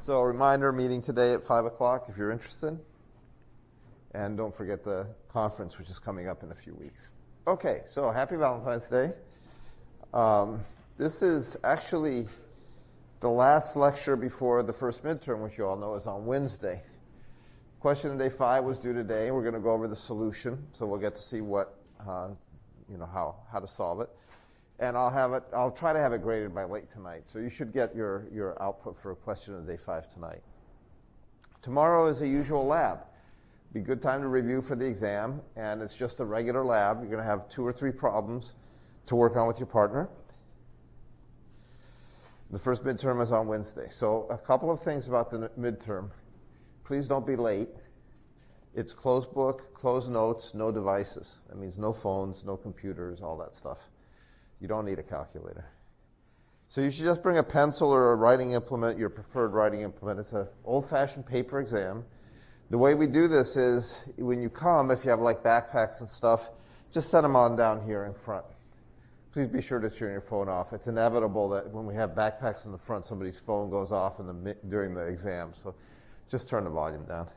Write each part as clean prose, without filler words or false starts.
So a reminder, meeting today at 5 o'clock if you're interested. And don't forget the conference, which is coming up in a few weeks. Okay, so happy Valentine's Day. This is actually the last lecture before the first midterm, which you all know is on Wednesday. Question of day 5 was due today. We're going to go over the solution, so we'll get to see what, how to solve it. And I'll try to have it graded by late tonight. So you should get your output for question of day 5 tonight. Tomorrow is a usual lab. Be a good time to review for the exam, and it's just a regular lab. You're going to have 2 or 3 problems to work on with your partner. The first midterm is on Wednesday. So a couple of things about the midterm. Please don't be late. It's closed book, closed notes, no devices. That means no phones, no computers, all that stuff. You don't need a calculator. So you should just bring a pencil or a writing implement, your preferred writing implement. It's an old-fashioned paper exam. The way we do this is when you come, if you have like backpacks and stuff, just set them on down here in front. Please be sure to turn your phone off. It's inevitable that when we have backpacks in the front, somebody's phone goes off during the exam. So just turn the volume down.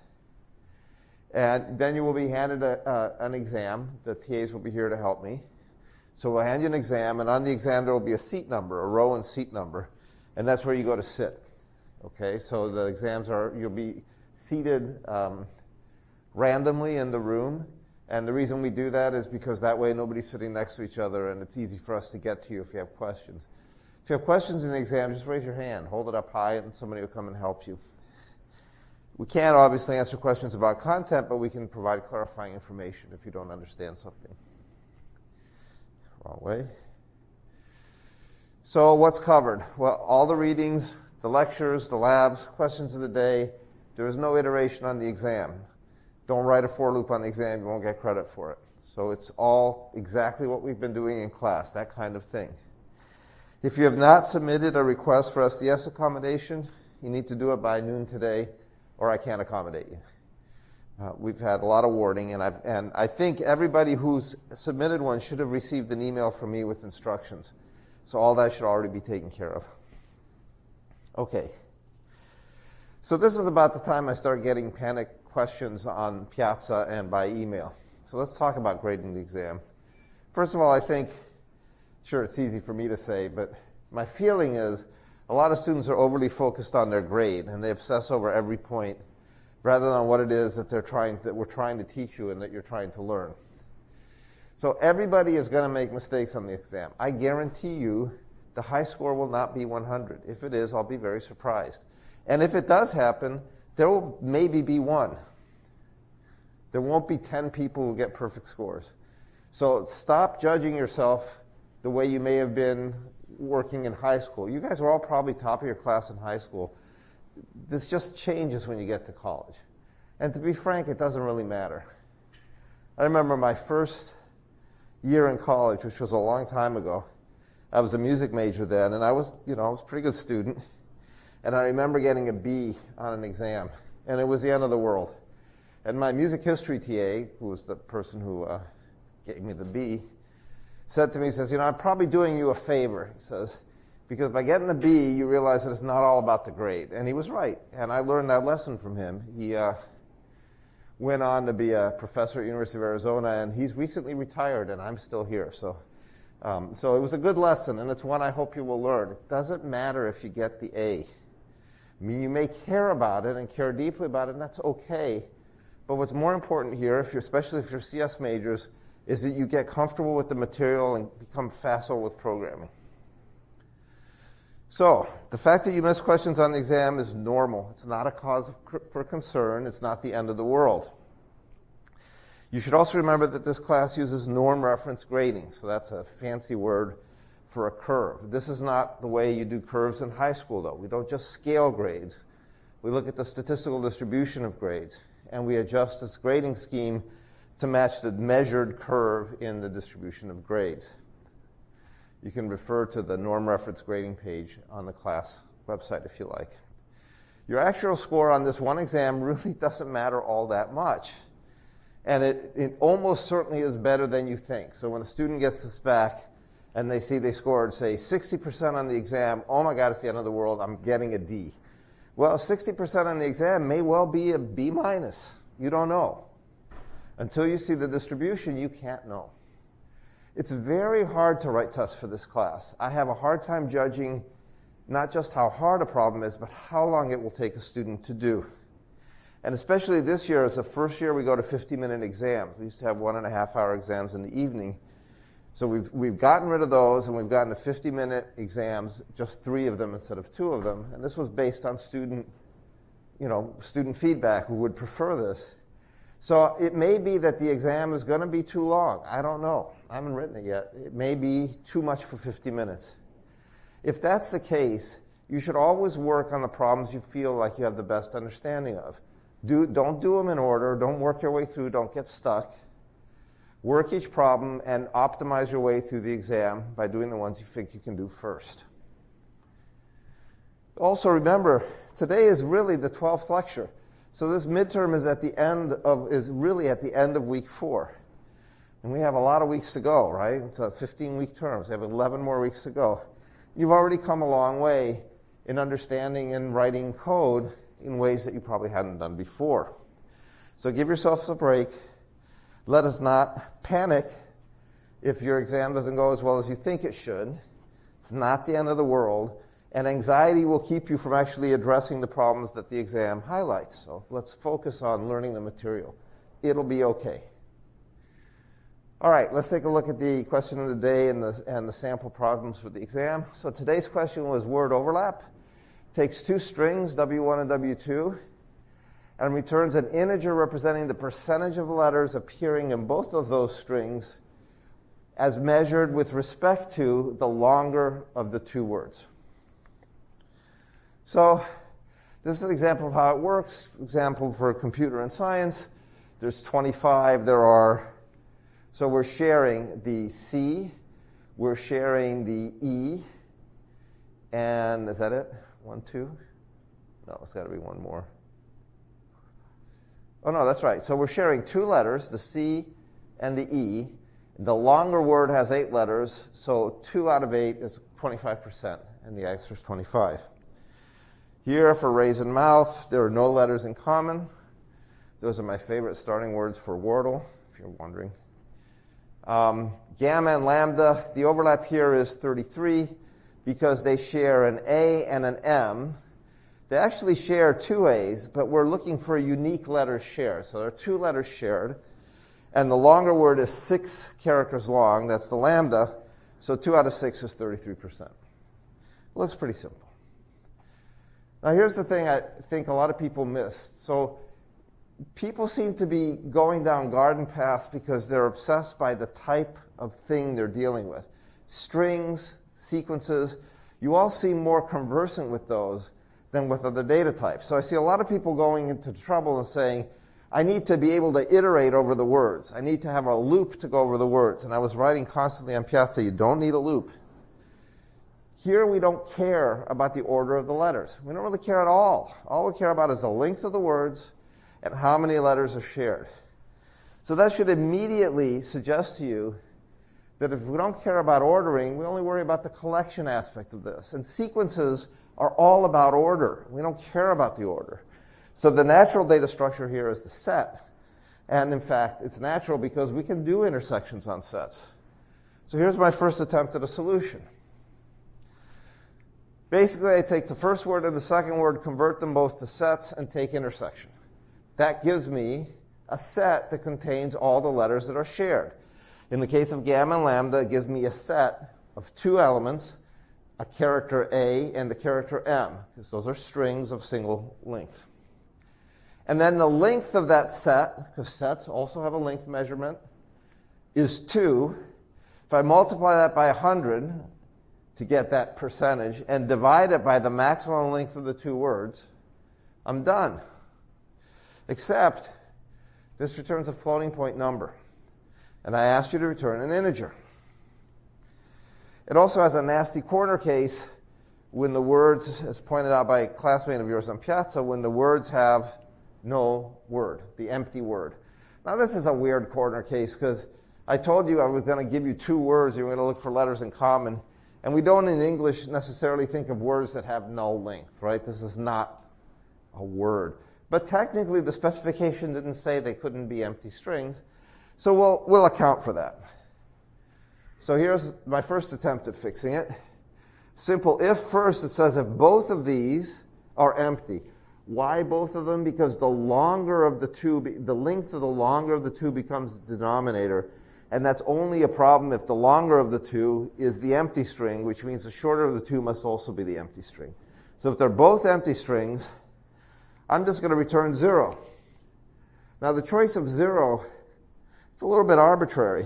And then you will be handed an exam. The TAs will be here to help me. So we'll hand you an exam, and on the exam there will be a seat number, a row and seat number, and that's where you go to sit. Okay, so the exams you'll be seated randomly in the room, and the reason we do that is because that way nobody's sitting next to each other, and it's easy for us to get to you if you have questions. If you have questions in the exam, just raise your hand, hold it up high, and somebody will come and help you. We can't obviously answer questions about content, but we can provide clarifying information if you don't understand something. Wrong way. So what's covered? Well, all the readings, the lectures, the labs, questions of the day. There is no iteration on the exam. Don't write a for loop on the exam. You won't get credit for it. So it's all exactly what we've been doing in class, that kind of thing. If you have not submitted a request for SDS accommodation, you need to do it by noon today, or I can't accommodate you. We've had a lot of warning, and I think everybody who's submitted one should have received an email from me with instructions. So all that should already be taken care of. Okay. So this is about the time I start getting panic questions on Piazza and by email. So let's talk about grading the exam. First of all, I think, sure, it's easy for me to say, but my feeling is a lot of students are overly focused on their grade, and they obsess over every point, rather than what it is that we're trying to teach you and that you're trying to learn. So everybody is going to make mistakes on the exam. I guarantee you the high score will not be 100. If it is, I'll be very surprised. And if it does happen, there will maybe be 1. There won't be 10 people who get perfect scores. So stop judging yourself the way you may have been working in high school. You guys were all probably top of your class in high school. This just changes when you get to college. And to be frank, it doesn't really matter. I remember my first year in college, which was a long time ago. I was a music major then, and I was a pretty good student. And I remember getting a B on an exam, and it was the end of the world. And my music history TA, who was the person who gave me the B, said to me, he says, I'm probably doing you a favor, he says, because by getting the B, you realize that it's not all about the grade. And he was right, and I learned that lesson from him. He went on to be a professor at University of Arizona, and he's recently retired, and I'm still here. So it was a good lesson, and it's one I hope you will learn. It doesn't matter if you get the A. I mean, you may care about it and care deeply about it, and that's okay. But what's more important here, especially if you're CS majors, is that you get comfortable with the material and become facile with programming. So the fact that you miss questions on the exam is normal. It's not a cause for concern. It's not the end of the world. You should also remember that this class uses norm reference grading. So that's a fancy word for a curve. This is not the way you do curves in high school, though. We don't just scale grades. We look at the statistical distribution of grades, and we adjust this grading scheme to match the measured curve in the distribution of grades. You can refer to the norm reference grading page on the class website if you like. Your actual score on this one exam really doesn't matter all that much. And it almost certainly is better than you think. So when a student gets this back and they see they scored, say, 60% on the exam, oh my God, it's the end of the world, I'm getting a D. Well, 60% on the exam may well be a B minus. You don't know. Until you see the distribution, you can't know. It's very hard to write tests for this class. I have a hard time judging not just how hard a problem is, but how long it will take a student to do. And especially this year, as the first year we go to 50-minute exams. We used to have 1.5-hour exams in the evening. So we've gotten rid of those, and we've gotten to 50-minute exams, just 3 of them instead of 2 of them. And this was based on student feedback who would prefer this. So it may be that the exam is going to be too long. I don't know. I haven't written it yet. It may be too much for 50 minutes. If that's the case, you should always work on the problems you feel like you have the best understanding of. Don't do them in order. Don't work your way through. Don't get stuck. Work each problem and optimize your way through the exam by doing the ones you think you can do first. Also remember, today is really the 12th lecture. So this midterm is really at the end of week 4. And we have a lot of weeks to go, right? It's a 15-week term, so we have 11 more weeks to go. You've already come a long way in understanding and writing code in ways that you probably hadn't done before. So give yourself a break. Let us not panic if your exam doesn't go as well as you think it should. It's not the end of the world. And anxiety will keep you from actually addressing the problems that the exam highlights. So let's focus on learning the material. It'll be okay. All right, let's take a look at the question of the day and the sample problems for the exam. So today's question was word overlap. Takes 2 strings, W1 and W2, and returns an integer representing the percentage of letters appearing in both of those strings as measured with respect to the longer of the 2 words. So this is an example of how it works. Example for computer and science. There's 25. So we're sharing the C, we're sharing the E, and is that it? 1, 2? No, it's got to be one more. Oh, no, that's right. So we're sharing 2 letters, the C and the E. The longer word has 8 letters, so 2 out of 8 is 25%, and the answer is 25. Here for raisin mouth, there are no letters in common. Those are my favorite starting words for Wordle, if you're wondering. Gamma and lambda, the overlap here is 33 because they share an A and an M. They actually share 2 A's, but we're looking for a unique letter share. So there are 2 letters shared, and the longer word is 6 characters long. That's the lambda. So 2 out of 6 is 33%. It looks pretty simple. Now here's the thing I think a lot of people missed. So people seem to be going down garden paths because they're obsessed by the type of thing they're dealing with. Strings, sequences, you all seem more conversant with those than with other data types. So I see a lot of people going into trouble and saying, I need to be able to iterate over the words. I need to have a loop to go over the words. And I was writing constantly on Piazza, you don't need a loop. Here we don't care about the order of the letters. We don't really care at all. All we care about is the length of the words and how many letters are shared. So that should immediately suggest to you that if we don't care about ordering, we only worry about the collection aspect of this. And sequences are all about order. We don't care about the order. So the natural data structure here is the set. And in fact, it's natural because we can do intersections on sets. So here's my first attempt at a solution. Basically, I take the first word and the second word, convert them both to sets, and take intersection. That gives me a set that contains all the letters that are shared. In the case of gamma and lambda, it gives me a set of 2 elements, a character A and the character M, because those are strings of single length. And then the length of that set, because sets also have a length measurement, is 2. If I multiply that by 100 to get that percentage and divide it by the maximum length of the 2 words, I'm done. Except this returns a floating point number. And I asked you to return an integer. It also has a nasty corner case when the words, as pointed out by a classmate of yours on Piazza, when the words have no word, the empty word. Now this is a weird corner case because I told you I was going to give you 2 words, you were going to look for letters in common. And we don't in English necessarily think of words that have no length, right? This is not a word. But technically, the specification didn't say they couldn't be empty strings, so we'll account for that. So here's my first attempt at fixing it. Simple if first. It says if both of these are empty. Why both of them? Because the longer of the two, the length of the longer of the two becomes the denominator, and that's only a problem if the longer of the two is the empty string, which means the shorter of the two must also be the empty string. So if they're both empty strings, I'm just going to return 0. Now the choice of 0, it's a little bit arbitrary.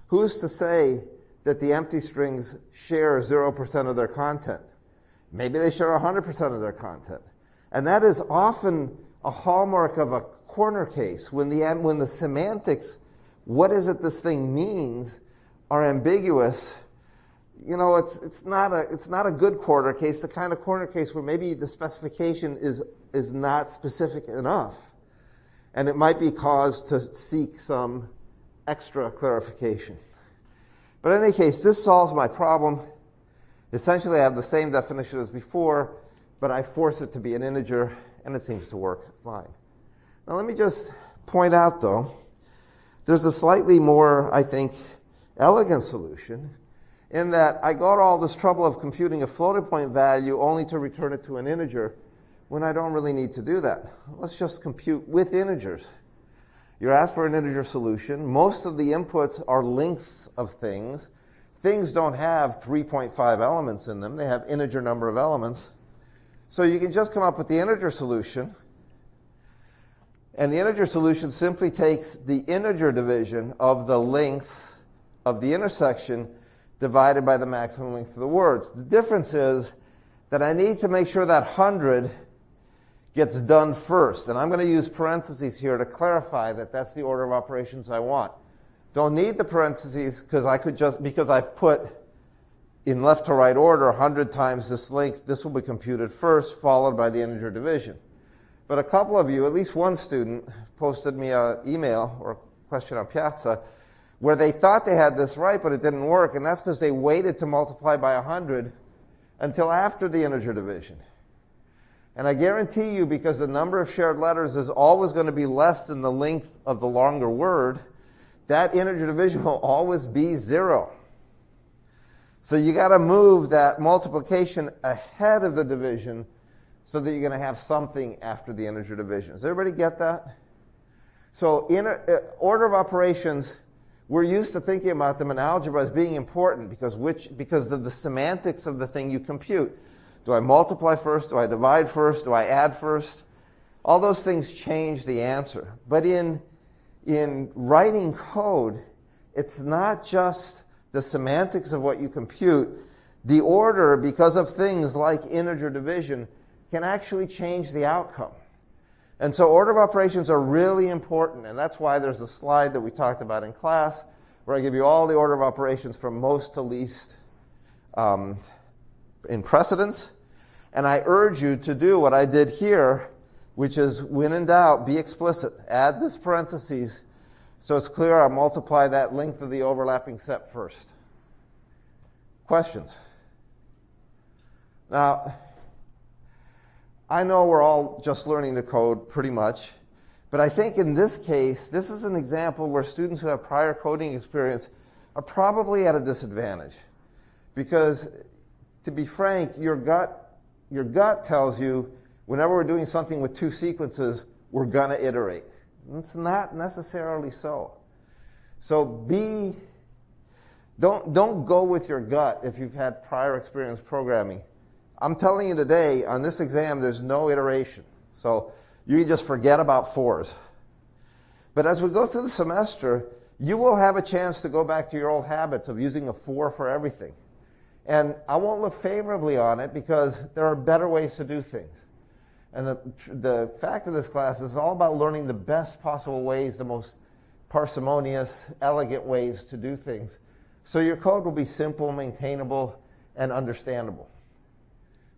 Who's to say that the empty strings share 0% of their content? Maybe they share 100% of their content. And that is often a hallmark of a corner case. When the semantics, what is it this thing means, are ambiguous, you know, it's not a good corner case, the kind of corner case where maybe the specification is not specific enough. And it might be cause to seek some extra clarification. But in any case, this solves my problem. Essentially, I have the same definition as before, but I force it to be an integer, and it seems to work fine. Now let me just point out, though, there's a slightly more, I think, elegant solution in that I got all this trouble of computing a floating point value only to return it to an integer when I don't really need to do that. Let's just compute with integers. You're asked for an integer solution. Most of the inputs are lengths of things. Things don't have 3.5 elements in them. They have integer number of elements. So you can just come up with the integer solution. And the integer solution simply takes the integer division of the length of the intersection divided by the maximum length of the words. The difference is that I need to make sure that 100 gets done first. And I'm going to use parentheses here to clarify that that's the order of operations I want. Don't need the parentheses because I've put in left to right order 100 times this length. This will be computed first, followed by the integer division. But a couple of you, at least one student, posted me an email or a question on Piazza where they thought they had this right, but it didn't work. And that's because they waited to multiply by 100 until after the integer division. And I guarantee you, because the number of shared letters is always going to be less than the length of the longer word, that integer division will always be 0. So you got to move that multiplication ahead of the division so that you're going to have something after the integer division. Does everybody get that? So order of operations, we're used to thinking about them in algebra as being important because of the semantics of the thing you compute. Do I multiply first? Do I divide first? Do I add first? All those things change the answer. But in writing code, it's not just the semantics of what you compute. The order, because of things like integer division, can actually change the outcome. And so order of operations are really important, and that's why there's a slide that we talked about in class where I give you all the order of operations from most to least in precedence. And I urge you to do what I did here, which is, when in doubt, be explicit. Add this parentheses so it's clear I'll multiply that length of the overlapping set first. Questions? Now, I know we're all just learning to code pretty much, but I think in this case, this is an example where students who have prior coding experience are probably at a disadvantage. Because, to be frank, your gut tells you whenever we're doing something with two sequences, we're going to iterate. It's not necessarily so. So don't go with your gut if you've had prior experience programming. I'm telling you today, on this exam, there's no iteration. So you can just forget about 4s. But as we go through the semester, you will have a chance to go back to your old habits of using a 4 for everything. And I won't look favorably on it because there are better ways to do things. And the fact of this class is all about learning the best possible ways, the most parsimonious, elegant ways to do things. So your code will be simple, maintainable, and understandable.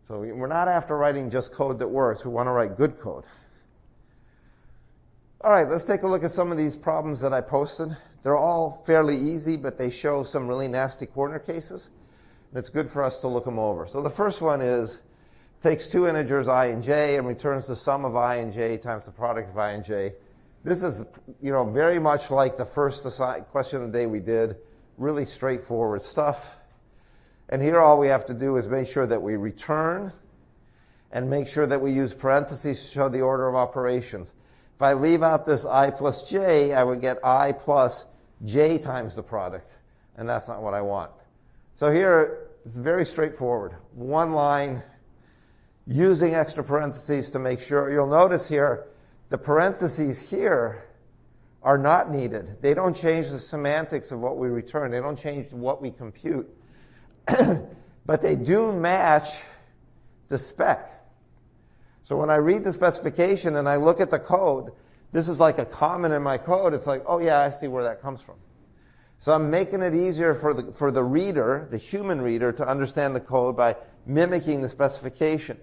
So we're not after writing just code that works. We want to write good code. All right, let's take a look at some of these problems that I posted. They're all fairly easy, but they show some really nasty corner cases. And it's good for us to look them over. So the first one is, takes two integers, I and j, and returns the sum of I and j times the product of I and j. This is, very much like the first question of the day we did. Really straightforward stuff. And here all we have to do is make sure that we return and make sure that we use parentheses to show the order of operations. If I leave out this I plus j, I would get I plus j times the product, and that's not what I want. So here, it's very straightforward. One line, using extra parentheses to make sure. You'll notice here, the parentheses here are not needed. They don't change the semantics of what we return. They don't change what we compute. But they do match the spec. So when I read the specification and I look at the code, this is like a comment in my code. It's like, oh yeah, I see where that comes from. So I'm making it easier for the reader, the human reader, to understand the code by mimicking the specification.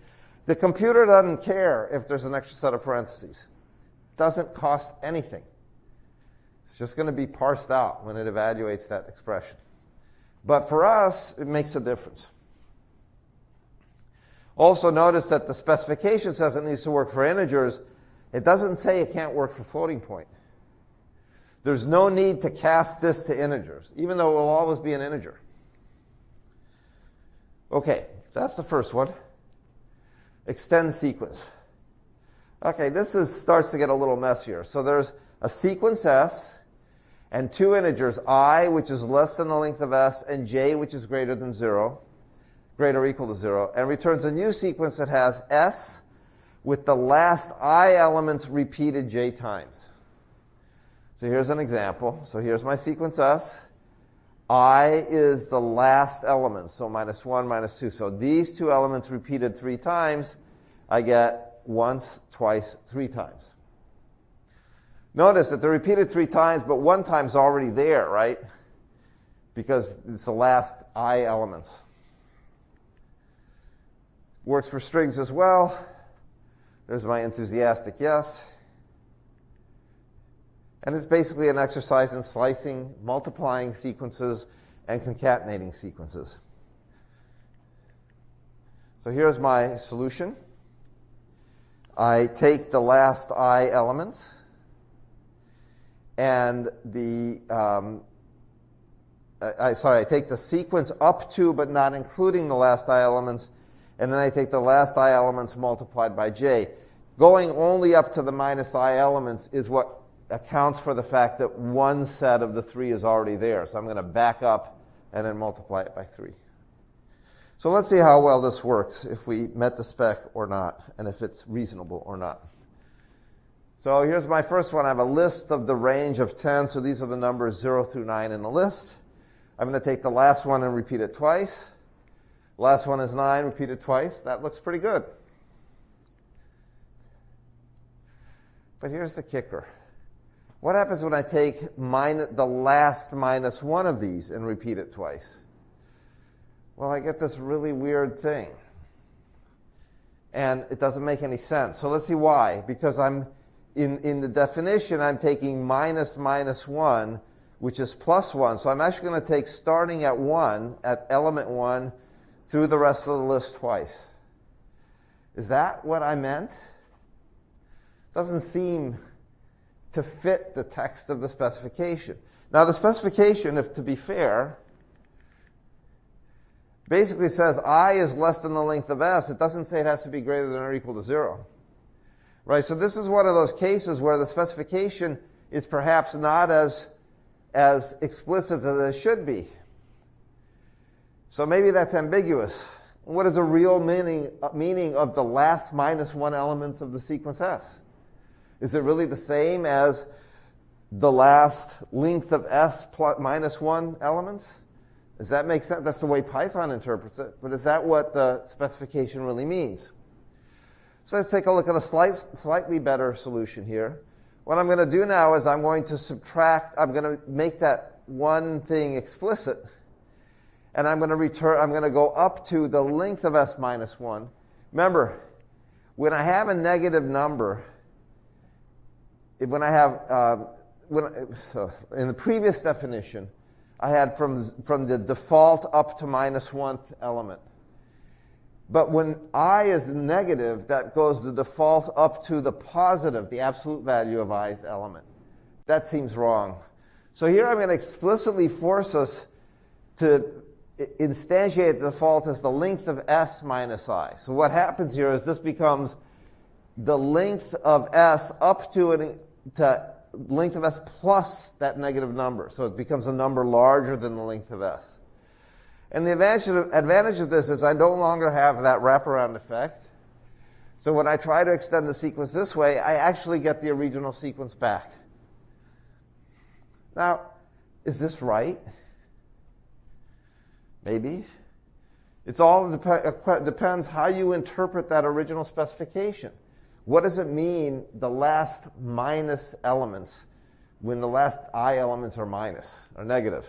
The computer doesn't care if there's an extra set of parentheses. It doesn't cost anything. It's just going to be parsed out when it evaluates that expression. But for us, it makes a difference. Also notice that the specification says it needs to work for integers. It doesn't say it can't work for floating point. There's no need to cast this to integers, even though it will always be an integer. Okay, that's the first one. Extend sequence. Okay, this starts to get a little messier. So there's a sequence S and two integers, I, which is less than the length of S, and j, which is greater than 0. Greater or equal to 0, and returns a new sequence that has S with the last I elements repeated j times. So here's an example. So here's my sequence S. I is the last element, so -1, -2. So these two elements repeated 3 times, I get once, twice, 3 times. Notice that they're repeated 3 times, but 1 time's already there, right? Because it's the last I elements. Works for strings as well. There's my enthusiastic yes. And it's basically an exercise in slicing, multiplying sequences, and concatenating sequences. So here's my solution. I take the last I elements, and I take the sequence up to but not including the last I elements, and then I take the last I elements multiplied by j. Going only up to the minus I elements is what accounts for the fact that one set of the 3 is already there. So I'm going to back up and then multiply it by 3. So let's see how well this works, if we met the spec or not, and if it's reasonable or not. So here's my first one. I have a list of the range of 10, so these are the numbers 0 through 9 in the list. I'm going to take the last one and repeat it twice. Last one is 9, repeated twice. That looks pretty good. But here's the kicker. What happens when I take the last -1 of these and repeat it twice? Well, I get this really weird thing. And it doesn't make any sense. So let's see why. Because in the definition, I'm taking -1, which is +1. So I'm actually going to take, starting at 1, at element 1, through the rest of the list twice. Is that what I meant? Doesn't seem to fit the text of the specification. Now the specification, if to be fair, basically says I is less than the length of S. It doesn't say it has to be greater than or equal to 0. Right? So this is one of those cases where the specification is perhaps not as explicit as it should be. So maybe that's ambiguous. What is the real meaning of the last -1 elements of the sequence S? Is it really the same as the last length of S plus -1 elements? Does that make sense? That's the way Python interprets it. But is that what the specification really means? So let's take a look at a slightly better solution here. What I'm going to do now is I'm going to make that one thing explicit. And I'm going to go up to the length of S minus 1. Remember, when I have a negative number, in the previous definition, I had from the default up to -1th element. But when I is negative, that goes the default up to the positive, the absolute value of i's element. That seems wrong. So here I'm going to explicitly force us to instantiate the default as the length of s minus I. So what happens here is this becomes the length of s up to length of s plus that negative number. So it becomes a number larger than the length of s. And the advantage of this is I no longer have that wraparound effect. So when I try to extend the sequence this way, I actually get the original sequence back. Now, is this right? Maybe. It all depends how you interpret that original specification. What does it mean, the last minus elements, when the last I elements are minus, or negative?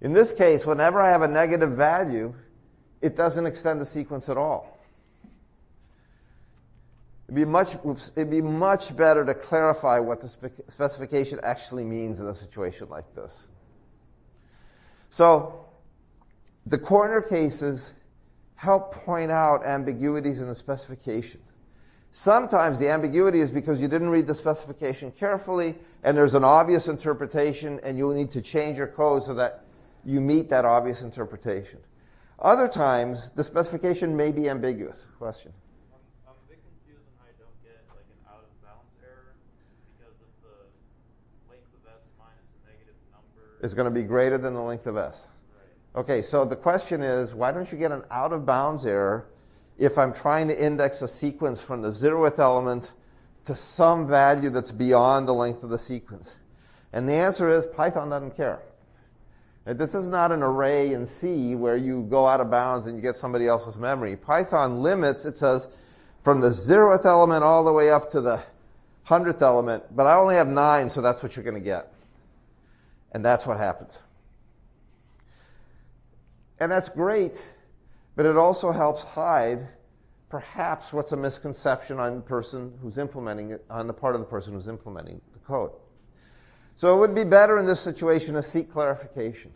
In this case, whenever I have a negative value, it doesn't extend the sequence at all. It'd be much better to clarify what the specification actually means in a situation like this. So the corner cases help point out ambiguities in the specification. Sometimes the ambiguity is because you didn't read the specification carefully, and there's an obvious interpretation, and you'll need to change your code so that you meet that obvious interpretation. Other times, the specification may be ambiguous. Question? I'm a bit confused on how I don't get like an out-of-bounds error because of the length of s minus a negative number. Is going to be greater than the length of s. Right. Okay, so the question is, why don't you get an out-of-bounds error if I'm trying to index a sequence from the 0th element to some value that's beyond the length of the sequence? And the answer is Python doesn't care. And this is not an array in C where you go out of bounds and you get somebody else's memory. Python limits, it says, from the 0th element all the way up to the 100th element, but I only have 9, so that's what you're going to get. And that's what happens. And that's great, but it also helps hide perhaps what's a misconception on the person who's implementing it, on the part of the person who's implementing the code. So it would be better in this situation to seek clarification.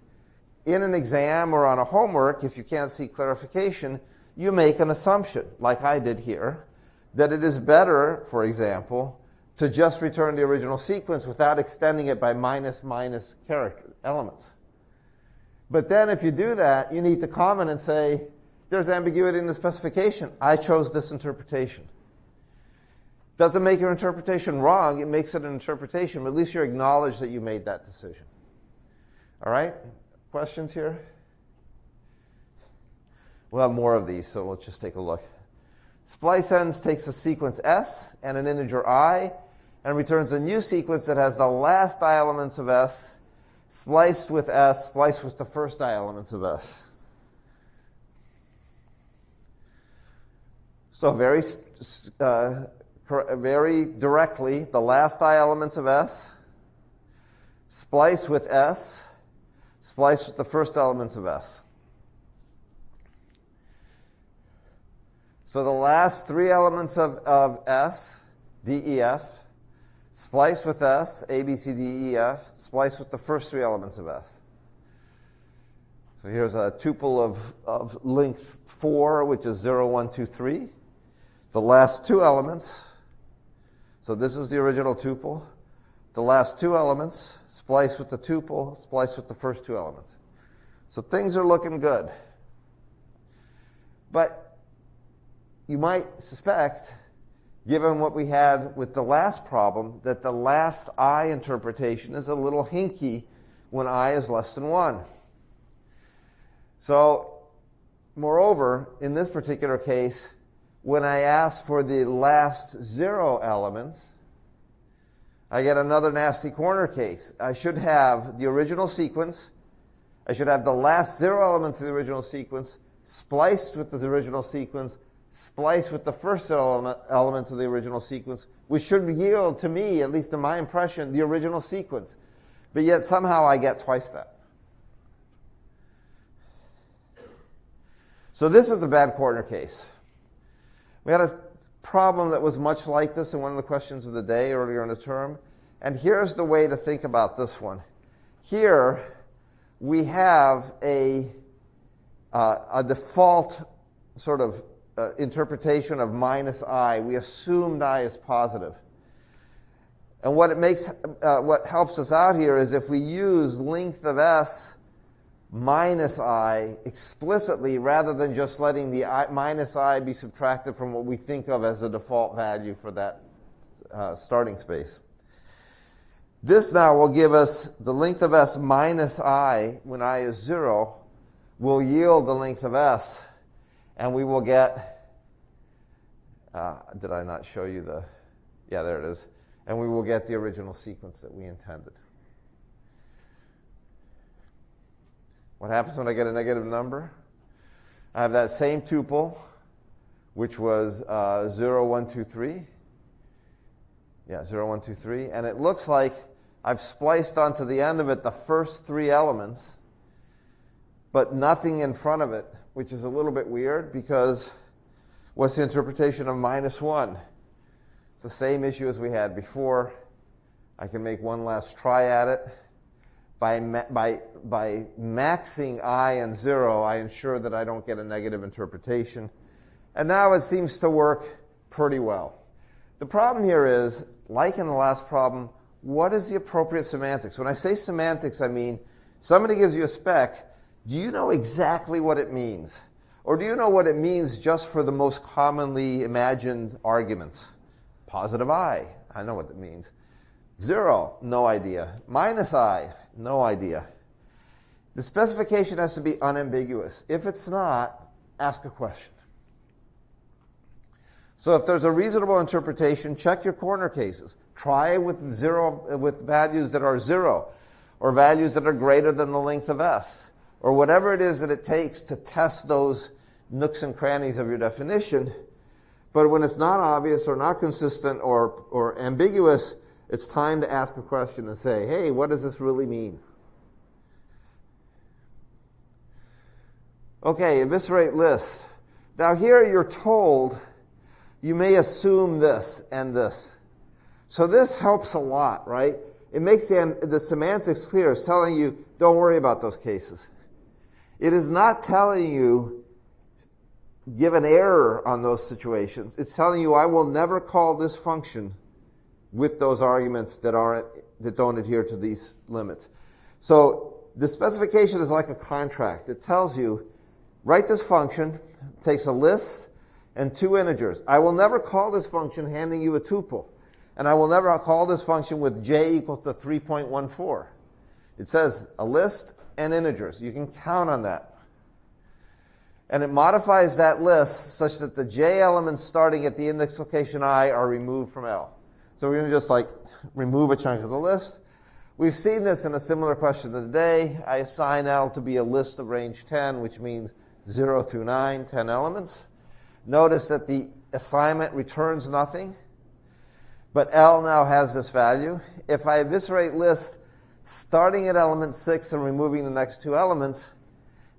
In an exam or on a homework, if you can't seek clarification, you make an assumption, like I did here, that it is better, for example, to just return the original sequence without extending it by minus character elements. But then if you do that, you need to comment and say, there's ambiguity in the specification. I chose this interpretation. Doesn't make your interpretation wrong. It makes it an interpretation. But at least you acknowledge that you made that decision. All right? Questions here? We'll have more of these, so we'll just take a look. SpliceEnds takes a sequence S and an integer I and returns a new sequence that has the last I elements of S spliced with S, spliced with the first I elements of S. So very directly, the last I elements of S, splice with S, splice with the first elements of S. So the last 3 elements of S, D, E, F, splice with S, A, B, C, D, E, F, splice with the first 3 elements of S. So here's a tuple of length 4, which is 0, 1, 2, 3. The last 2 elements, so this is the original tuple. The last 2 elements, splice with the tuple, splice with the first 2 elements. So things are looking good. But you might suspect, given what we had with the last problem, that the last I interpretation is a little hinky when I is less than 1. So, moreover, in this particular case, when I ask for the last 0 elements, I get another nasty corner case. I should have the original sequence. I should have the last 0 elements of the original sequence spliced with the original sequence, spliced with the first elements of the original sequence, which should yield to me, at least in my impression, the original sequence. But yet somehow I get twice that. So this is a bad corner case. We had a problem that was much like this in one of the questions of the day earlier in the term. And here's the way to think about this one. Here we have a default sort of interpretation of minus I. We assumed I is positive. And what helps us out here is if we use length of S minus I explicitly rather than just letting the minus I be subtracted from what we think of as a default value for that starting space. This now will give us the length of S minus I when I is 0 will yield the length of S, and we will get, did I not show you the, yeah, there it is. And we will get the original sequence that we intended. What happens when I get a negative number? I have that same tuple, which was 0, 1, 2, 3. Yeah, 0, 1, 2, 3. And it looks like I've spliced onto the end of it the first 3 elements, but nothing in front of it, which is a little bit weird because what's the interpretation of minus 1? It's the same issue as we had before. I can make one last try at it. By maxing I and 0, I ensure that I don't get a negative interpretation. And now it seems to work pretty well. The problem here is, like in the last problem, what is the appropriate semantics? When I say semantics, I mean somebody gives you a spec. Do you know exactly what it means? Or do you know what it means just for the most commonly imagined arguments? Positive I know what it means. 0, no idea. Minus I, no idea. The specification has to be unambiguous. If it's not, ask a question. So if there's a reasonable interpretation, check your corner cases. Try with values that are 0, or values that are greater than the length of S, or whatever it is that it takes to test those nooks and crannies of your definition. But when it's not obvious or not consistent or ambiguous, it's time to ask a question and say, hey, what does this really mean? Okay, eviscerate list. Now here you're told you may assume this and this. So this helps a lot, right? It makes the semantics clear. It's telling you, don't worry about those cases. It is not telling you, give an error on those situations. It's telling you, I will never call this function with those arguments that don't adhere to these limits. So the specification is like a contract. It tells you, write this function, takes a list and 2 integers. I will never call this function handing you a tuple. And I will never call this function with j equals to 3.14. It says a list and integers. You can count on that. And it modifies that list such that the j elements starting at the index location I are removed from L. So we're going to just remove a chunk of the list. We've seen this in a similar question of the day. I assign L to be a list of range 10, which means 0 through 9, 10 elements. Notice that the assignment returns nothing, but L now has this value. If I eviscerate list starting at element 6 and removing the next 2 elements,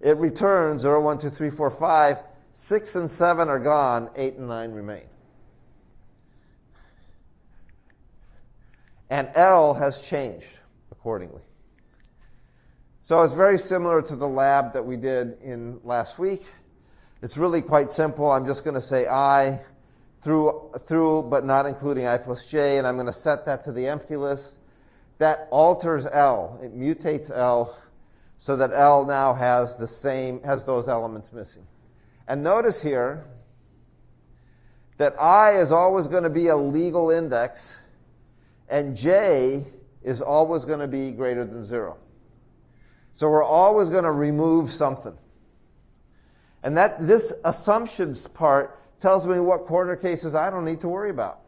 it returns 0, 1, 2, 3, 4, 5. 6 and 7 are gone. 8 and 9 remain. And L has changed accordingly. So it's very similar to the lab that we did in last week. It's really quite simple. I'm just going to say I through but not including I plus j, and I'm going to set that to the empty list. That alters L. It mutates L so that L now has those elements missing. And notice here that I is always going to be a legal index, and j is always going to be greater than 0. So we're always going to remove something. And this assumptions part tells me what corner cases I don't need to worry about.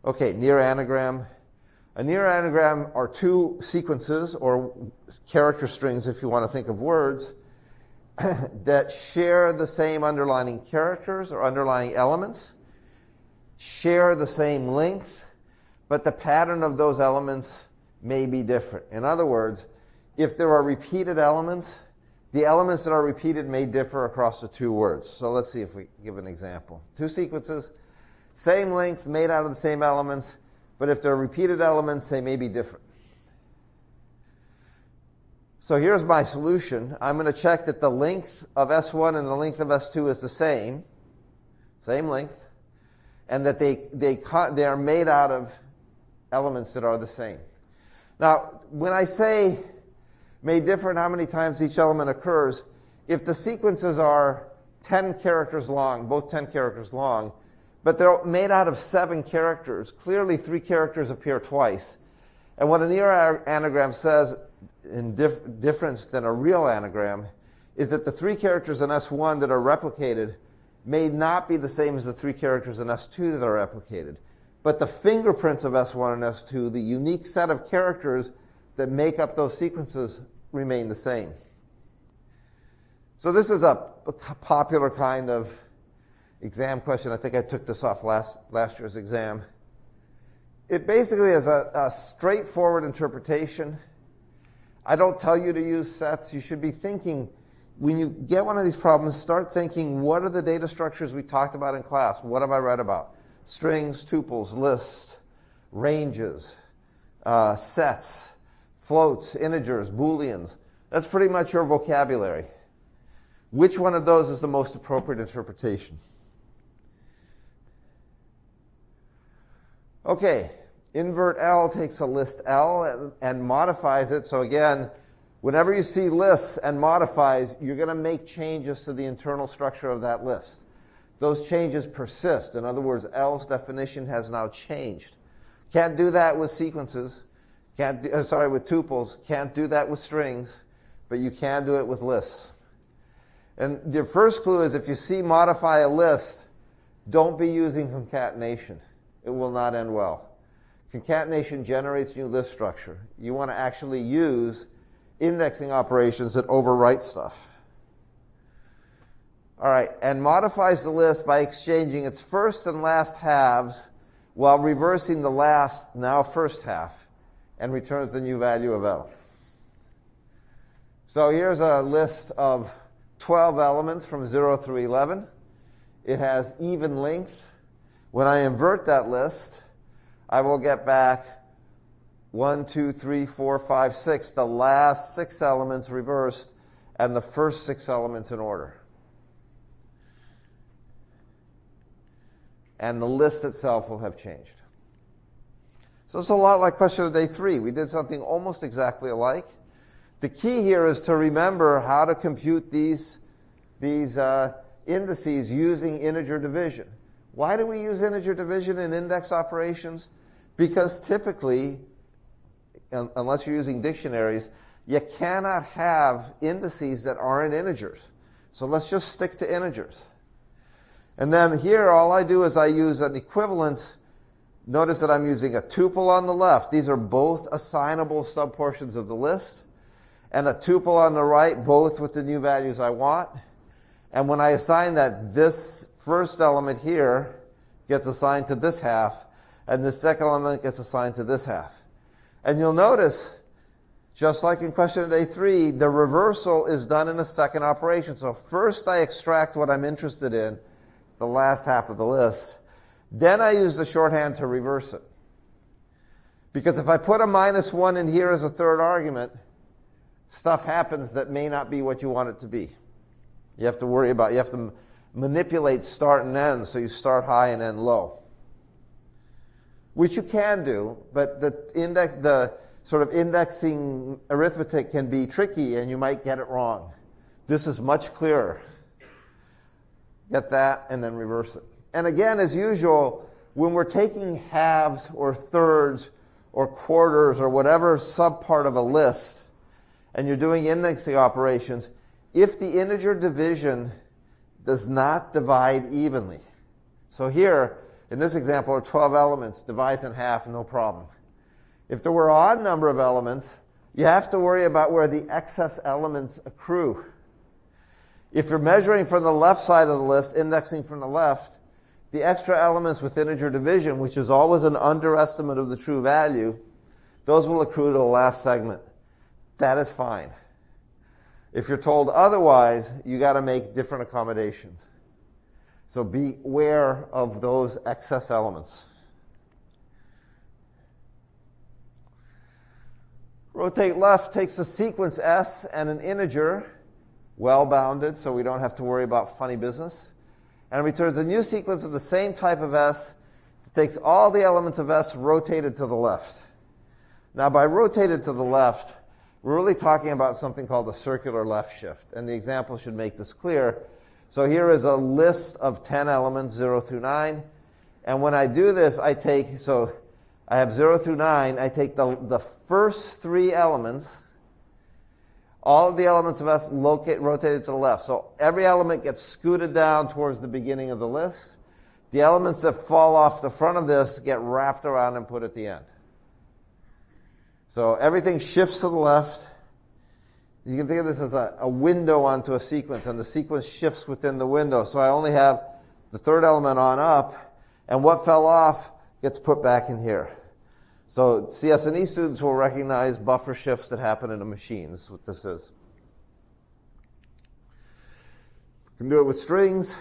Okay, near anagram. A near anagram are 2 sequences, or character strings if you want to think of words, that share the same underlying characters or underlying elements, share the same length, but the pattern of those elements may be different. In other words, if there are repeated elements, the elements that are repeated may differ across the 2 words. So let's see if we give an example. 2 sequences, same length, made out of the same elements, but if they're repeated elements, they may be different. So here's my solution. I'm going to check that the length of S1 and the length of S2 is the same length, and that they are made out of elements that are the same. Now, when I say may differ in how many times each element occurs, if the sequences are 10 characters long, both 10 characters long, but they're made out of 7 characters, clearly 3 characters appear twice. And what a near anagram says in difference than a real anagram is that the 3 characters in S1 that are replicated may not be the same as the 3 characters in S2 that are replicated. But the fingerprints of S1 and S2, the unique set of characters that make up those sequences, remain the same. So this is a popular kind of exam question. I think I took this off last year's exam. It basically is a straightforward interpretation. I don't tell you to use sets. You should be thinking, when you get one of these problems, start thinking, what are the data structures we talked about in class? What have I read about? Strings, tuples, lists, ranges, sets, floats, integers, booleans. That's pretty much your vocabulary. Which one of those is the most appropriate interpretation? Okay, invert L takes a list L and modifies it. So again, whenever you see lists and modifies, you're going to make changes to the internal structure of that list. Those changes persist. In other words, L's definition has now changed. Can't do that with sequences. With tuples. Can't do that with strings, but you can do it with lists. And your first clue is if you see modify a list, don't be using concatenation. It will not end well. Concatenation generates new list structure. You want to actually use indexing operations that overwrite stuff. All right, and modifies the list by exchanging its first and last halves while reversing the last, now first half, and returns the new value of L. So here's a list of 12 elements from 0 through 11. It has even length. When I invert that list, I will get back 1, 2, 3, 4, 5, 6, the last 6 elements reversed, and the first 6 elements in order. And the list itself will have changed. So it's a lot like question of day 3. We did something almost exactly alike. The key here is to remember how to compute these indices using integer division. Why do we use integer division in index operations? Because typically, unless you're using dictionaries, you cannot have indices that aren't integers. So let's just stick to integers. And then here, all I do is I use an equivalence. Notice that I'm using a tuple on the left. These are both assignable subportions of the list. And a tuple on the right, both with the new values I want. And when I assign that, this first element here gets assigned to this half, and the second element gets assigned to this half. And you'll notice, just like in question of day 3, the reversal is done in a second operation. So first I extract what I'm interested in, the last half of the list. Then I use the shorthand to reverse it. Because if I put a -1 in here as a third argument, stuff happens that may not be what you want it to be. You have to manipulate start and end, so you start high and end low. Which you can do, but the sort of indexing arithmetic can be tricky and you might get it wrong. This is much clearer. Get that and then reverse it. And again, as usual, when we're taking halves or thirds or quarters or whatever subpart of a list, and you're doing indexing operations, if the integer division does not divide evenly. So here, in this example, are 12 elements, divides in half, no problem. If there were an odd number of elements, you have to worry about where the excess elements accrue. If you're measuring from the left side of the list, indexing from the left, the extra elements with integer division, which is always an underestimate of the true value, those will accrue to the last segment. That is fine. If you're told otherwise, you got to make different accommodations. So beware of those excess elements. Rotate left takes a sequence S and an integer, well-bounded, so we don't have to worry about funny business, and returns a new sequence of the same type of S that takes all the elements of S rotated to the left. Now, by rotated to the left, we're really talking about something called a circular left shift, and the example should make this clear. So here is a list of 10 elements, 0 through 9, and when I do this, I have 0 through 9, I take the first 3 elements, all of the elements of S rotated to the left. So every element gets scooted down towards the beginning of the list. The elements that fall off the front of this get wrapped around and put at the end. So everything shifts to the left. You can think of this as a window onto a sequence, and the sequence shifts within the window. So I only have the third element on up, and what fell off gets put back in here. So CS&E students will recognize buffer shifts that happen in a machine. This is what this is. You can do it with strings.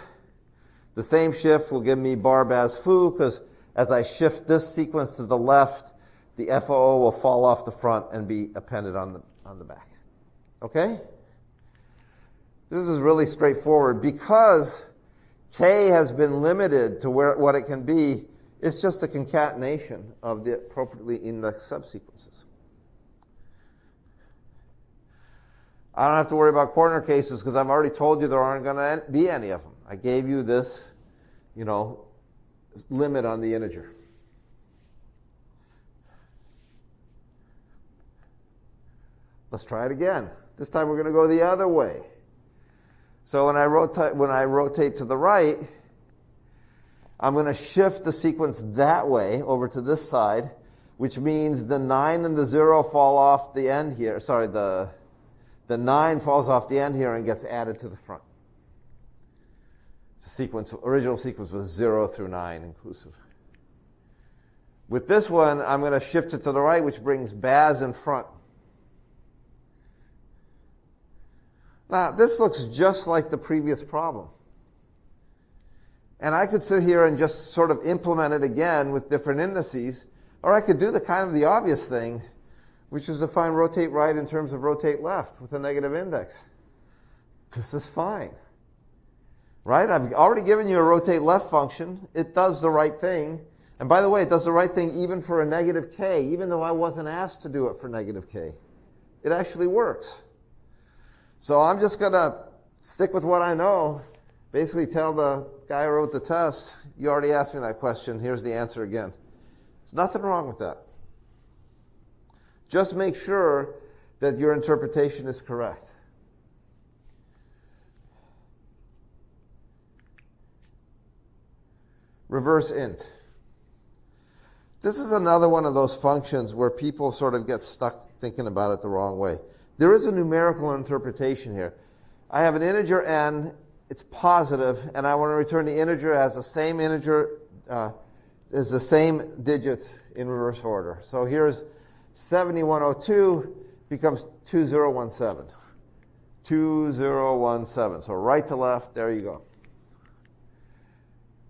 The same shift will give me bar baz foo, because as I shift this sequence to the left, the FOO will fall off the front and be appended on the back. Okay? This is really straightforward. Because K has been limited to what it can be, it's just a concatenation of the appropriately indexed subsequences. I don't have to worry about corner cases because I've already told you there aren't going to be any of them. I gave you this, limit on the integer. Let's try it again. This time we're going to go the other way. So when I rotate to the right, I'm going to shift the sequence that way over to this side, which means the 9 and the 0 fall off the end here. Sorry, the 9 falls off the end here and gets added to the front. The original sequence was 0 through 9 inclusive. With this one, I'm going to shift it to the right, which brings baz in front. Now, this looks just like the previous problem. And I could sit here and just sort of implement it again with different indices, or I could do the obvious thing, which is define rotate right in terms of rotate left with a negative index. This is fine. Right? I've already given you a rotate left function. It does the right thing. And by the way, it does the right thing even for a negative k, even though I wasn't asked to do it for negative k. It actually works. So I'm just going to stick with what I know. Basically tell the guy who wrote the test, you already asked me that question, here's the answer again. There's nothing wrong with that. Just make sure that your interpretation is correct. Reverse int. This is another one of those functions where people sort of get stuck thinking about it the wrong way. There is a numerical interpretation here. I have an integer n, it's positive, and I want to return the integer as the same integer, as the same digit in reverse order. So here's 7102 becomes 2017. 2017. So right to left, there you go.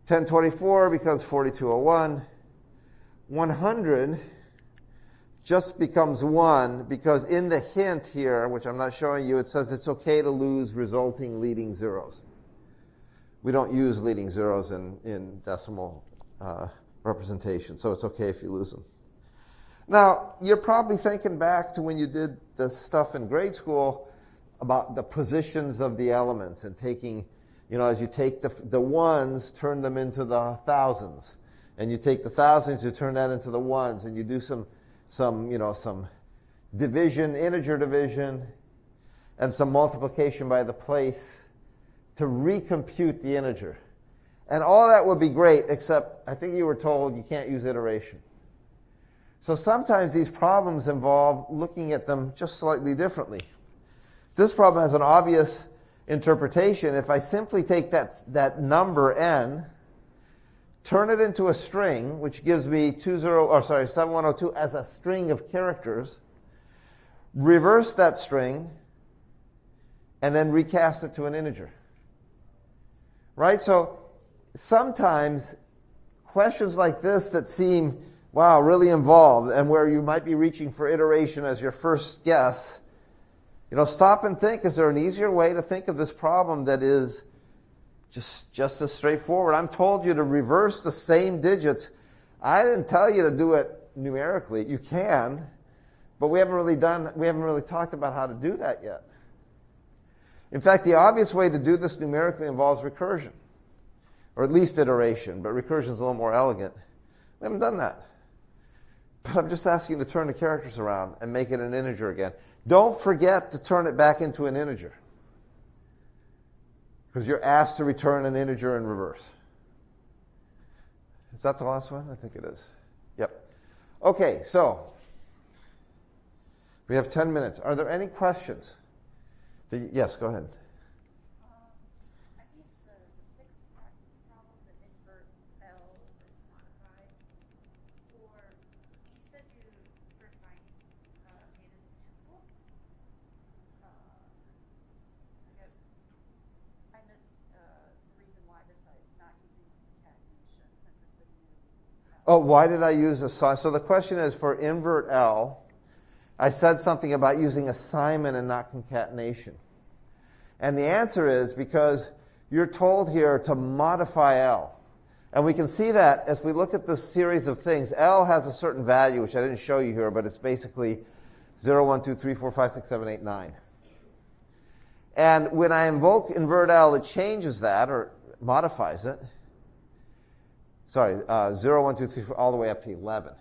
1024 becomes 4201. 100 just becomes 1 because in the hint here, which I'm not showing you, it says it's okay to lose resulting leading zeros. We don't use leading zeros in decimal representation, so it's okay if you lose them. Now, you're probably thinking back to when you did the stuff in grade school about the positions of the elements and taking, as you take the ones, turn them into the thousands. And you take the thousands, you turn that into the ones, and you do some division, integer division, and some multiplication by the place to recompute the integer. And all that would be great, except I think you were told you can't use iteration. So sometimes these problems involve looking at them just slightly differently. This problem has an obvious interpretation. If I simply take that number n, turn it into a string, which gives me 7102 as a string of characters, reverse that string, and then recast it to an integer. Right? So sometimes questions like this that seem wow, really involved, and where you might be reaching for iteration as your first guess, stop and think, is there an easier way to think of this problem that is just as straightforward? I'm told you to reverse the same digits. I didn't tell you to do it numerically. You can, but we haven't really talked about how to do that yet. In fact, the obvious way to do this numerically involves recursion, or at least iteration, but recursion is a little more elegant. We haven't done that. But I'm just asking you to turn the characters around and make it an integer again. Don't forget to turn it back into an integer, because you're asked to return an integer in reverse. Is that the last one? I think it is. Yep. Okay, so we have 10 minutes. Are there any questions? Yes, go ahead. I think it's the sixth practice problem that invert L is modified. You said you for signing made it a tuple. I guess I missed the reason why it's not using concatenation since it's a new L. Oh, why did I use a sign? So the question is for invert L. I said something about using assignment and not concatenation. And the answer is because you're told here to modify L. And we can see that if we look at this series of things. L has a certain value, which I didn't show you here, but it's basically 0, 1, 2, 3, 4, 5, 6, 7, 8, 9. And when I invoke invert L, it changes that, or modifies it. Sorry, 0, 1, 2, 3, 4, all the way up to 11.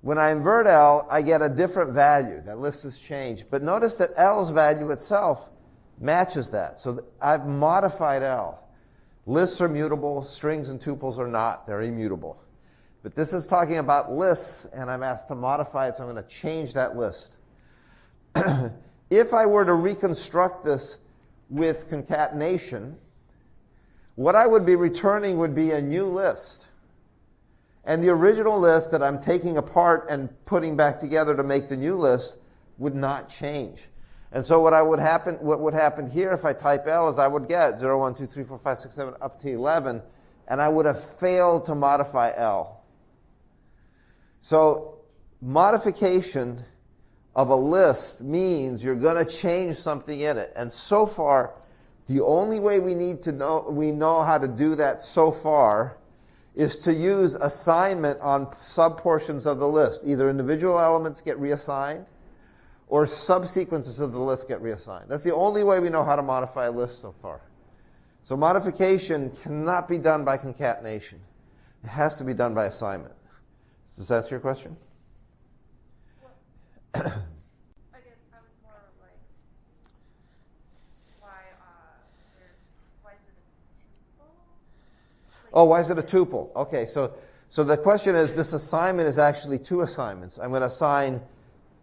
When I invert L, I get a different value. That list has changed. But notice that L's value itself matches that. So I've modified L. Lists are mutable. Strings and tuples are not. They're immutable. But this is talking about lists, and I'm asked to modify it, so I'm going to change that list. If I were to reconstruct this with concatenation, what I would be returning would be a new list. And the original list that I'm taking apart and putting back together to make the new list would not change. And so what would happen here if I type L is I would get 0, 1, 2, 3, 4, 5, 6, 7, up to 11, and I would have failed to modify L. So modification of a list means you're going to change something in it. And so far, the only way we know how to do that so far is to use assignment on subportions of the list. Either individual elements get reassigned or subsequences of the list get reassigned. That's the only way we know how to modify a list so far. So modification cannot be done by concatenation. It has to be done by assignment. Does that answer your question? I guess I was more like, why is it a tuple? Oh, why is it a tuple? Okay, so the question is, this assignment is actually two assignments. I'm going to assign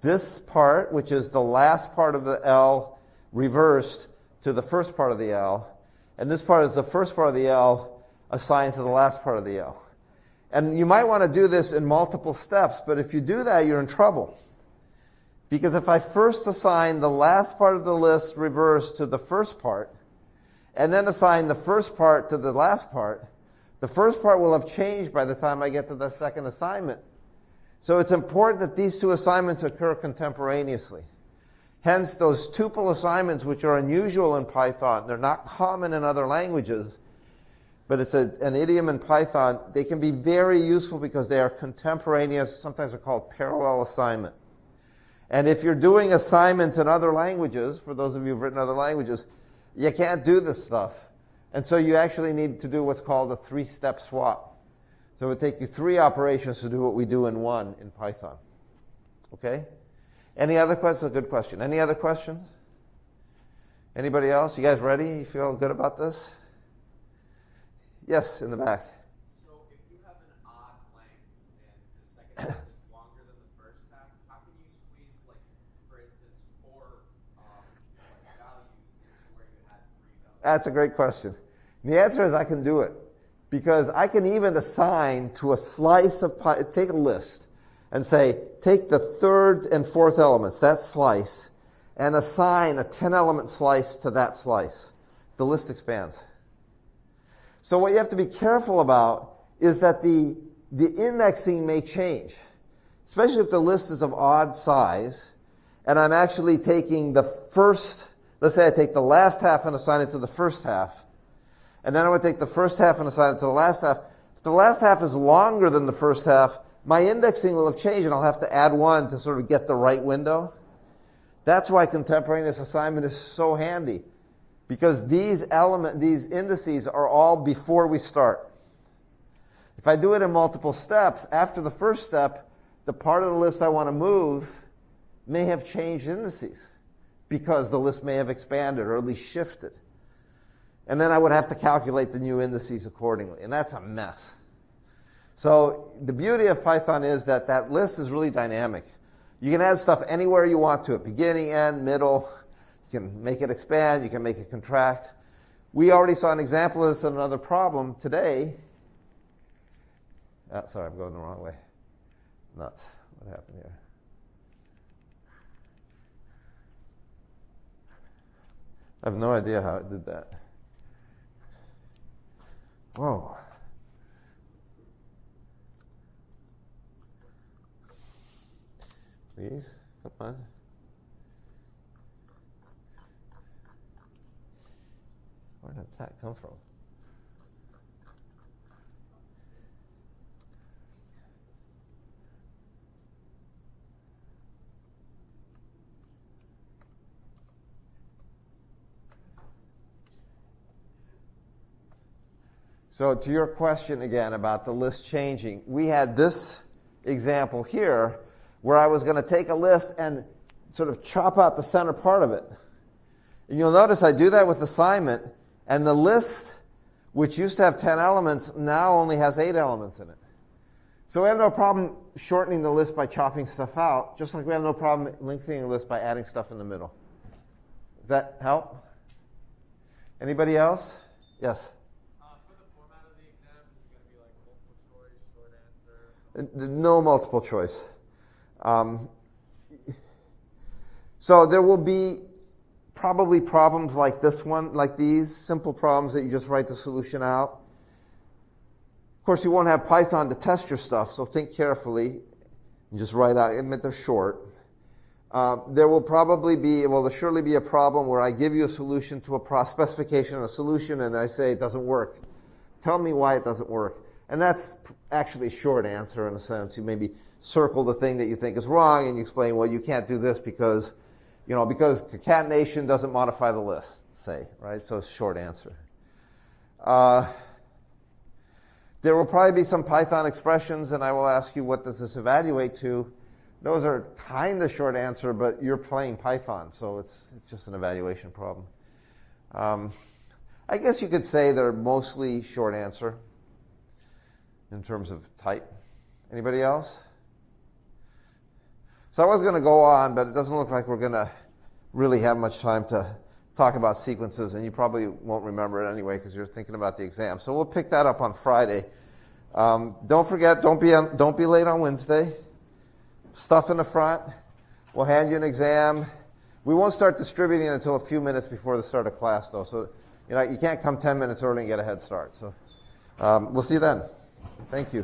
this part, which is the last part of the L reversed, to the first part of the L. And this part is the first part of the L assigned to the last part of the L. And you might want to do this in multiple steps, but if you do that, you're in trouble. Because if I first assign the last part of the list reversed to the first part, and then assign the first part to the last part, the first part will have changed by the time I get to the second assignment. So it's important that these two assignments occur contemporaneously. Hence, those tuple assignments, which are unusual in Python, they're not common in other languages, but it's an idiom in Python. They can be very useful because they are contemporaneous. Sometimes they're called parallel assignment. And if you're doing assignments in other languages, for those of you who've written other languages, you can't do this stuff. And so you actually need to do what's called a three-step swap. So it would take you 3 operations to do what we do in 1 in Python. Okay? Any other questions? A good question. Any other questions? Anybody else? You guys ready? You feel good about this? Yes, in the back. So if you have an odd length and the second half is longer than the first half, how can you squeeze, like, for instance, 4 values into where you had 3 values? That's a great question. And the answer is I can do it. Because I can even assign to a slice of take a list and say, take the third and fourth elements, that slice, and assign a 10-element slice to that slice. The list expands. So what you have to be careful about is that the the indexing may change, especially if the list is of odd size, and I'm actually taking the first, let's say I take the last half and assign it to the first half, and then I would take the first half and assign it to the last half. If the last half is longer than the first half, my indexing will have changed, and I'll have to add 1 to sort of get the right window. That's why contemporaneous assignment is so handy, because these indices are all before we start. If I do it in multiple steps, after the first step, the part of the list I want to move may have changed indices because the list may have expanded or at least shifted. And then I would have to calculate the new indices accordingly, and that's a mess. So the beauty of Python is that that list is really dynamic. You can add stuff anywhere you want to it, beginning, end, middle. You can make it expand, you can make it contract. We already saw an example of this in another problem today. Sorry, I'm going the wrong way. Nuts. What happened here? I have no idea how it did that. Whoa. Please, come on. Where did that come from? So to your question again about the list changing, we had this example here where I was going to take a list and sort of chop out the center part of it. And you'll notice I do that with assignment, and the list, which used to have 10 elements, now only has 8 elements in it. So we have no problem shortening the list by chopping stuff out, just like we have no problem lengthening the list by adding stuff in the middle. Does that help? Anybody else? Yes? For the format of the exam, is it going to be like multiple choice, short answer? No multiple choice. So there will be probably problems like this one, like these, simple problems that you just write the solution out. Of course, you won't have Python to test your stuff, so think carefully and just write out. Admit they're short. There will probably be, well, there'll surely be a problem where I give you a solution to a specification of a solution and I say it doesn't work. Tell me why it doesn't work. And that's actually a short answer in a sense. You maybe circle the thing that you think is wrong and you explain, well, you can't do this because concatenation doesn't modify the list, say, right? So it's a short answer. There will probably be some Python expressions, and I will ask you, what does this evaluate to? Those are kind of short answer, but you're playing Python, so it's just an evaluation problem. I guess you could say they're mostly short answer in terms of type. Anybody else? So I was going to go on, but it doesn't look like we're going to really have much time to talk about sequences, and you probably won't remember it anyway because you're thinking about the exam. So we'll pick that up on Friday. Don't forget, don't be late on Wednesday. Stuff in the front. We'll hand you an exam. We won't start distributing it until a few minutes before the start of class, though. So you can't come 10 minutes early and get a head start. So we'll see you then. Thank you.